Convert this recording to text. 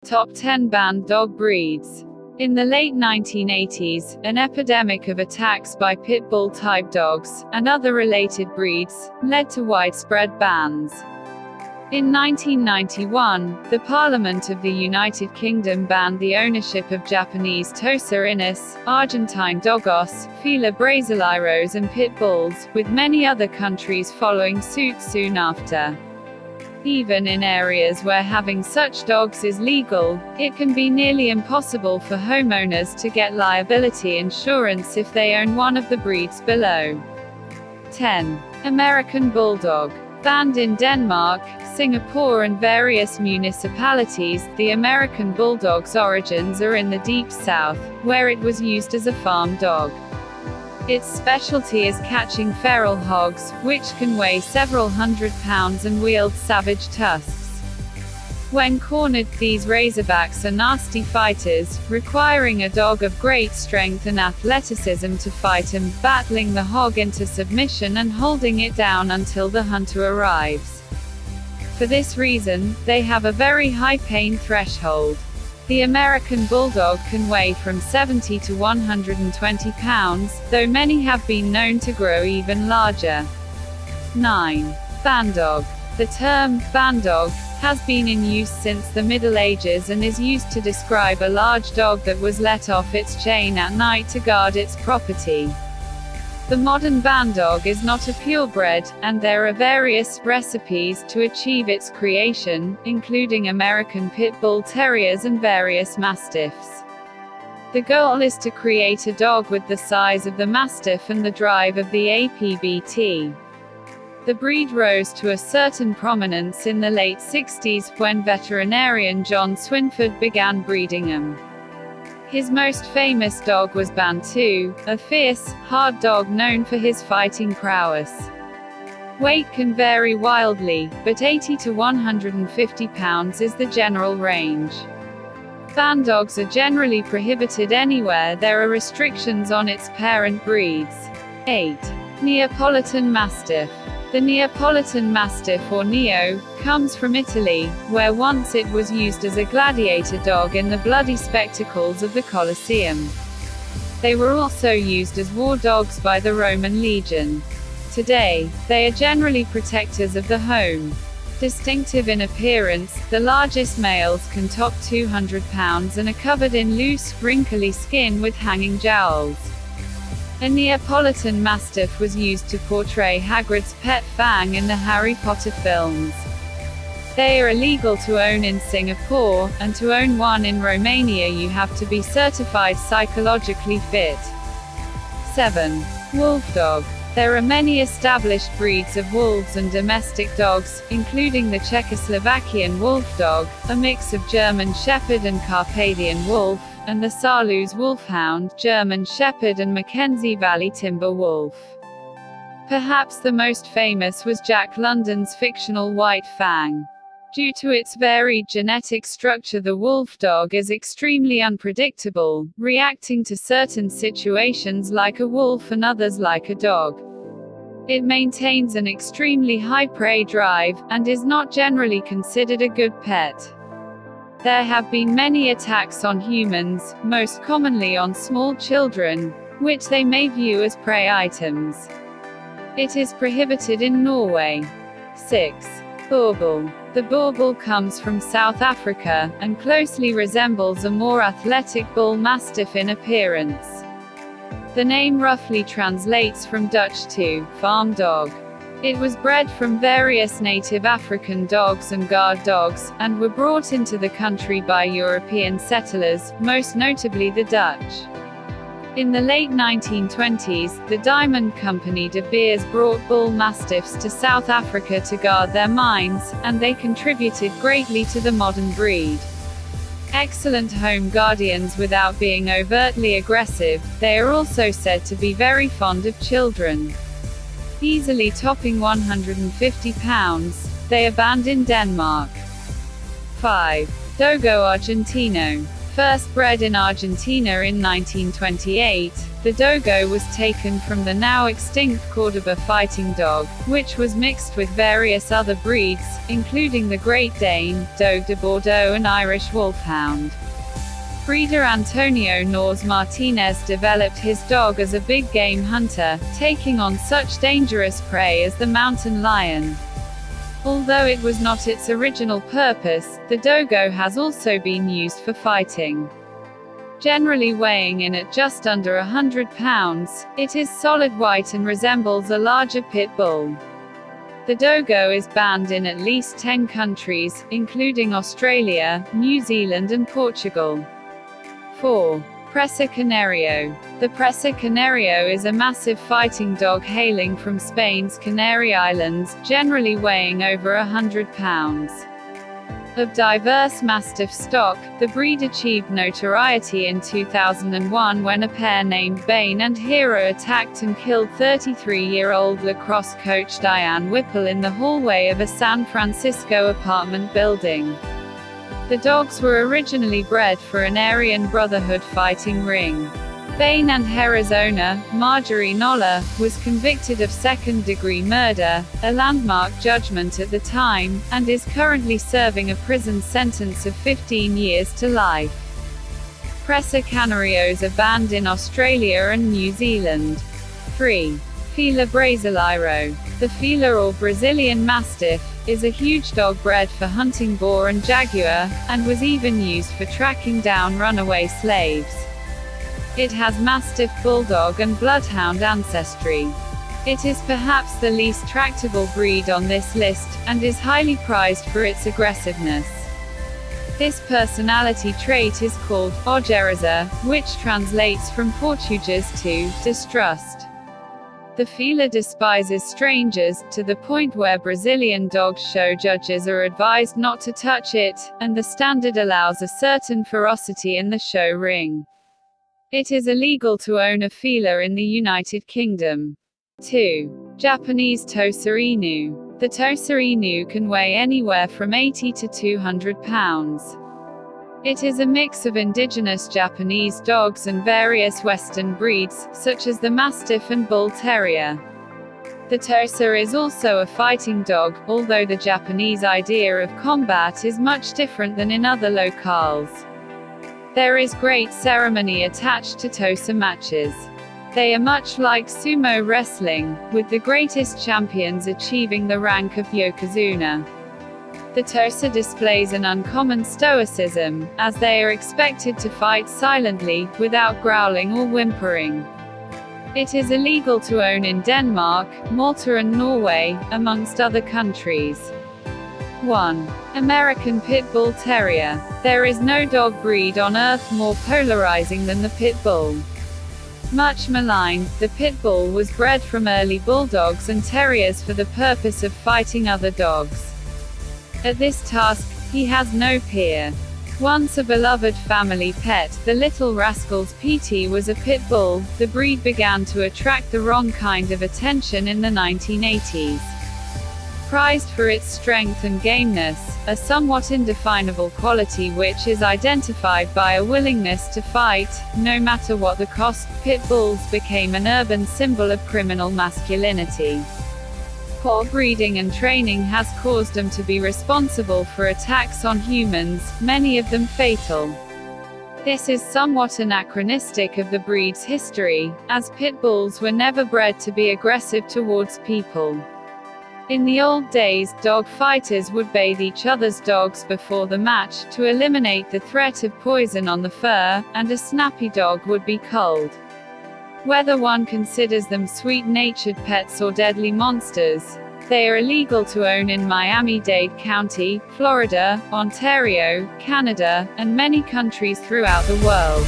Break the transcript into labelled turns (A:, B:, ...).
A: Top 10 Banned Dog Breeds. In the late 1980s, an epidemic of attacks by Pitbull-type dogs, and other related breeds, led to widespread bans. In 1991, the Parliament of the United Kingdom banned the ownership of Japanese Tosa Inus, Argentine Dogos, Fila Brasileiros and Pitbulls, with many other countries following suit soon after. Even in areas where having such dogs is legal, it can be nearly impossible for homeowners to get liability insurance if they own one of the breeds below. 10. American Bulldog. Banned in Denmark, Singapore and various municipalities, the American Bulldog's origins are in the Deep South, where it was used as a farm dog. Its specialty is catching feral hogs, which can weigh several hundred pounds and wield savage tusks. When cornered, these razorbacks are nasty fighters, requiring a dog of great strength and athleticism to fight him, battling the hog into submission and holding it down until the hunter arrives. For this reason, they have a very high pain threshold. The American Bulldog can weigh from 70 to 120 pounds, though many have been known to grow even larger. 9. Bandog. The term bandog has been in use since the Middle Ages and is used to describe a large dog that was let off its chain at night to guard its property. The modern bandog is not a purebred, and there are various recipes to achieve its creation, including American Pitbull Terriers and various Mastiffs. The goal is to create a dog with the size of the Mastiff and the drive of the APBT. The breed rose to a certain prominence in the late 60s, when veterinarian John Swinford began breeding them. His most famous dog was Bantu, a fierce, hard dog known for his fighting prowess. Weight can vary wildly, but 80 to 150 pounds is the general range. Bandogs are generally prohibited anywhere there are restrictions on its parent breeds. 8. Neapolitan Mastiff. The Neapolitan Mastiff, or Neo, comes from Italy, where once it was used as a gladiator dog in the bloody spectacles of the Colosseum. They were also used as war dogs by the Roman legion. Today, they are generally protectors of the home. Distinctive in appearance, the largest males can top 200 pounds and are covered in loose, wrinkly skin with hanging jowls. A Neapolitan Mastiff was used to portray Hagrid's pet Fang in the Harry Potter films. They are illegal to own in Singapore, and to own one in Romania you have to be certified psychologically fit. 7. Wolfdog. There are many established breeds of wolves and domestic dogs, including the Czechoslovakian Wolfdog, a mix of German Shepherd and Carpathian Wolf, and the Saarloos Wolfhound, German Shepherd and Mackenzie Valley Timber Wolf. Perhaps the most famous was Jack London's fictional White Fang. Due to its varied genetic structure, the wolfdog is extremely unpredictable, reacting to certain situations like a wolf and others like a dog. It maintains an extremely high prey drive, and is not generally considered a good pet. There have been many attacks on humans, most commonly on small children, which they may view as prey items. It is prohibited in Norway. 6. Bauble. The Bauble comes from South Africa, and closely resembles a more athletic bull mastiff in appearance. The name roughly translates from Dutch to farm dog. It was bred from various native African dogs and guard dogs, and were brought into the country by European settlers, most notably the Dutch. In the late 1920s, the diamond company De Beers brought bull mastiffs to South Africa to guard their mines, and they contributed greatly to the modern breed. Excellent home guardians without being overtly aggressive, they are also said to be very fond of children. Easily topping 150 pounds, they are banned in Denmark. 5. Dogo Argentino. first bred in Argentina in 1928, the Dogo was taken from the now extinct Cordoba fighting dog, which was mixed with various other breeds, including the Great Dane, Dogue de Bordeaux and Irish Wolfhound. Breeder Antonio Nors Martinez developed his dog as a big game hunter, taking on such dangerous prey as the mountain lion. Although it was not its original purpose, the Dogo has also been used for fighting. Generally weighing in at just under 100 pounds, it is solid white and resembles a larger pit bull. The Dogo is banned in at least 10 countries, including Australia, New Zealand and Portugal. 4. Paso Canario. The Paso Canario is a massive fighting dog hailing from Spain's Canary Islands, generally weighing over 100 pounds. Of diverse Mastiff stock, the breed achieved notoriety in 2001 when a pair named Bane and Hero attacked and killed 33-year-old lacrosse coach Diane Whipple in the hallway of a San Francisco apartment building. The dogs were originally bred for an Aryan Brotherhood fighting ring. Bane and Hera's owner, Marjorie Noller, was convicted of second-degree murder, a landmark judgment at the time, and is currently serving a prison sentence of 15 years to life. Paso Canarios are banned in Australia and New Zealand. 3. Fila Brasileiro. The Fila or Brazilian Mastiff is a huge dog bred for hunting boar and jaguar, and was even used for tracking down runaway slaves. It has Mastiff, Bulldog and Bloodhound ancestry. It is perhaps the least tractable breed on this list, and is highly prized for its aggressiveness. This personality trait is called ojeriza, which translates from Portuguese to distrust. The Fila despises strangers, to the point where Brazilian dog show judges are advised not to touch it, and the standard allows a certain ferocity in the show ring. It is illegal to own a Fila in the United Kingdom. 2. Japanese Tosa Inu. The Tosa Inu can weigh anywhere from 80 to 200 pounds. It is a mix of indigenous Japanese dogs and various Western breeds, such as the Mastiff and Bull Terrier. The Tosa is also a fighting dog, although the Japanese idea of combat is much different than in other locales. There is great ceremony attached to Tosa matches. They are much like sumo wrestling, with the greatest champions achieving the rank of yokozuna. The Tosa displays an uncommon stoicism, as they are expected to fight silently, without growling or whimpering. It is illegal to own in Denmark, Malta and Norway, amongst other countries. 1. American Pitbull Terrier. There is no dog breed on earth more polarizing than the Pitbull. Much maligned, the Pitbull was bred from early bulldogs and terriers for the purpose of fighting other dogs. At this task, he has no peer. Once a beloved family pet, the Little Rascals PT was a pit bull. The breed began to attract the wrong kind of attention in the 1980s. Prized for its strength and gameness, a somewhat indefinable quality which is identified by a willingness to fight, no matter what the cost, pit bulls became an urban symbol of criminal masculinity. Poor breeding and training has caused them to be responsible for attacks on humans, many of them fatal. This is somewhat anachronistic of the breed's history, as pit bulls were never bred to be aggressive towards people. In the old days, dog fighters would bathe each other's dogs before the match, to eliminate the threat of poison on the fur, and a snappy dog would be culled. Whether one considers them sweet-natured pets or deadly monsters, they are illegal to own in Miami-Dade County, Florida, Ontario, Canada, and many countries throughout the world.